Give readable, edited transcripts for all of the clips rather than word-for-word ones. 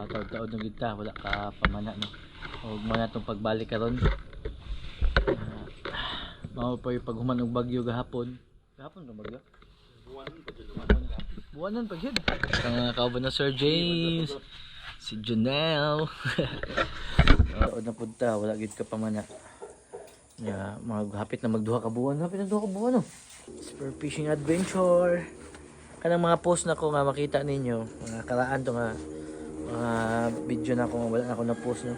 taod-taod na gid ta wala ka pamana no. Og mo na tong pagbalik karon. Mao pa yung paghuman og bagyo gahapon. Gahapon ba bagyo? Buwanan pa gid. Ang kauban na Sir James. Si Junel. Taod na punta wala gid ka pamana. Ya, maghapit na magduha ka buwan. Hapit na duha ka buwan no. Super fishing adventure. Kanang mga post na ko nga makita ninyo, mga karaan to nga mga video na ko nga wala na ako na post no.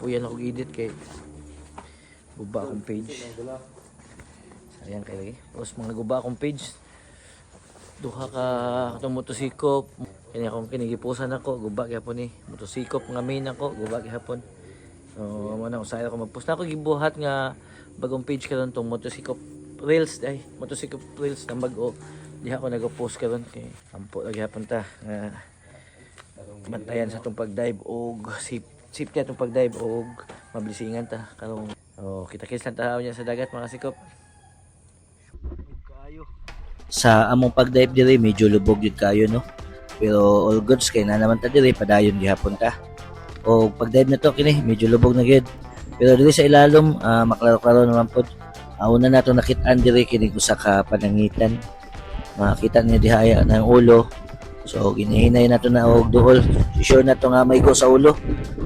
Puyan ako edit kay guba akong page. Sayang kay post mga guba akong page. Duha ka itong motosikop. Kani akong kinigipusan ako, guba gyapon ni. Motosikop nga main ako, guba gyapon. So, mo na usay ako mag-post na ako gibuhat nga bagong page karon tong motosikop reels ay motosikop reels nang bag-o. Di ako nag-post karon kay ampo lagi hapon ta. Bantayan sa itong pag-dive og safety atong pag-dive og mablisingan ta karong kita-kits lang ta niya sa dagat mga sikop. Sa among pag-dive diri medyo lubog gyud kayo no. Pero all goods kay na naman ta diri padayon gihapon ta. O pag-dive na to kini medyo lubog na gyud. Pero diri sa ilalom maklaro-klaro naman pod. Una na to nakit-an diri kini usa ka panangitan. Makita niyo dihaya ng ulo. So ginihinay na to na og duol. Sure na to nga maigo sa ulo.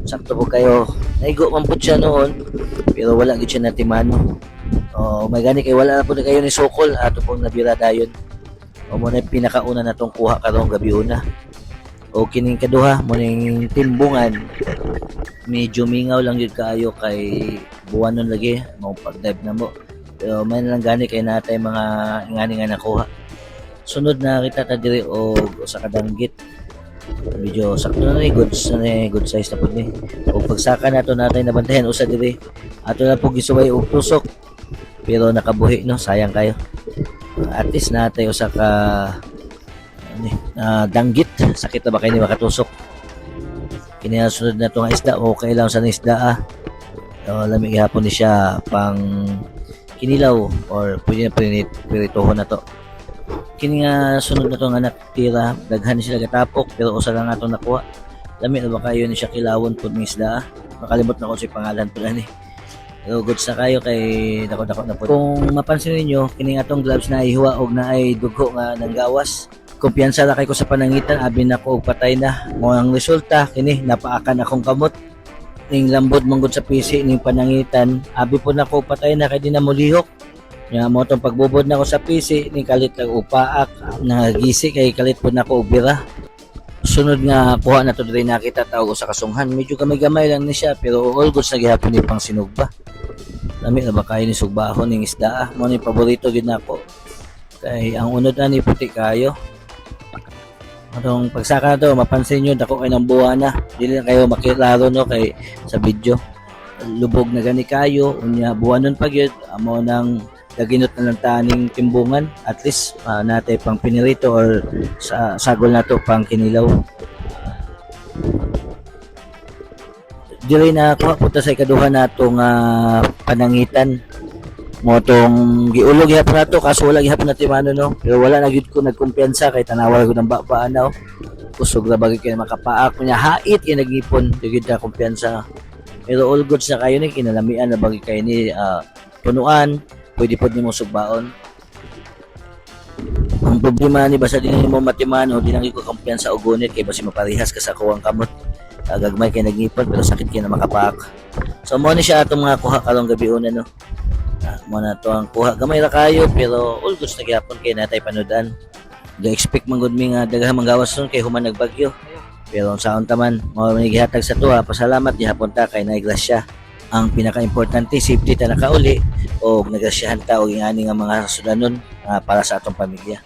Sakto po kayo. Naigo man pud siya noon. Pero wala gid siya natimano. May gani kay wala na po kayo ni sukol ato pong nabira dayon. Mo na pinakauna na tong kuha karong gabi una. O kining kaduha mo ning timbungan. Medyo mingaw lang gyud kaayo kay buwanon lagi mo pag-dive na mo. Pero may lang gani kay natay mga ingani nga nakuha. Sunod na kita ta diri og usa ka danggit. Medyo sakto na ni good size na pud ni. Og pagsaka nato natay nabantayan usa diri. Ato na pug gisubay og tusok. Pero nakabuhi no, sayang kayo. At least natay usa ka danggit. Sakit na ba kayo ni makatusok? Kini sunod na to nga isda o kailang sa isda lamig hapon ni siya pang kinilaw or pwede na piritohon na to. Kini nga sunod na to nga nakitira daghan sila gatapok pero usa lang atong nakuha. Lami na ba kayo ni siya kilawon pud ng isda? Makalimot na ko si pangalan pud ani. Pero goods na kayo kay dako-dako na pud. Kung mapansin niyo kini atong gloves na ihiwa og naay dugo nga nanggawas. Kumpiyansa ra kay ko sa panangitan abi na ko og patay na. Mo ang resulta kini napaakan akong kamot. Ning lambod manggod sa pisi ning panangitan abi po na ko patay na kay di na molihok. Nga mo tong pagbubod na ko sa PC ni kalit lang upaak nagisi kay kalit po na ko ubira. Sunod nga kuha na to diri nakita tawag sa kasunghan. Medyo gamay-gamay lang ni siya pero all goods na gihapon ni pang sinugba. Lami na ba kayo ni sugbahon ning isda? Mo ni paborito gid nako. Kay ang unod na ni puti kayo. Atong pagsaka to mapansin niyo dako kay nang buwa na. Dili na kayo makilaro no kay sa video. Lubog na gani kayo unya buwanon pa gyud amo nang daginot na lang taning timbungan at least natay pang pinirito or sa sagol na to pang kinilaw. Dili na kuha punta sa ikaduha natong panangitan mo tong giulog gyapon nato kaso wala gyapon na timano no pero wala na gyud ko nagkumpiyansa kay tanawal ko ng baano kusog ra bagay kay makapaak nya hait kay nagipon gyud ta kumpiyansa pero all goods na kayo ni kinalamian na bagay kay ni punuan pwede pod nimo sugbaon. Ang problema ni basta din mo matimano di nang ko kumpiyansa og gunit kay basi maparihas ka sa kuwang kamot gagmay kay nagipon pero sakit kay na makapaak. So mo ni siya atong mga kuha karong gabi una no. Mo na to ang kuha gamay ra kayo pero all goods na gyapon kay natay panudan. Ga-expect man gud mi nga daghang manggawas nun kay human nagbagyo. Pero saon ta man mao ni gihatag sa tuwa pasalamat gihapon ta kay naigrasya. Ang pinaka-importante safety ta nakauli o nagrasyahan ta og ingani nga mga sudanon para sa atong pamilya.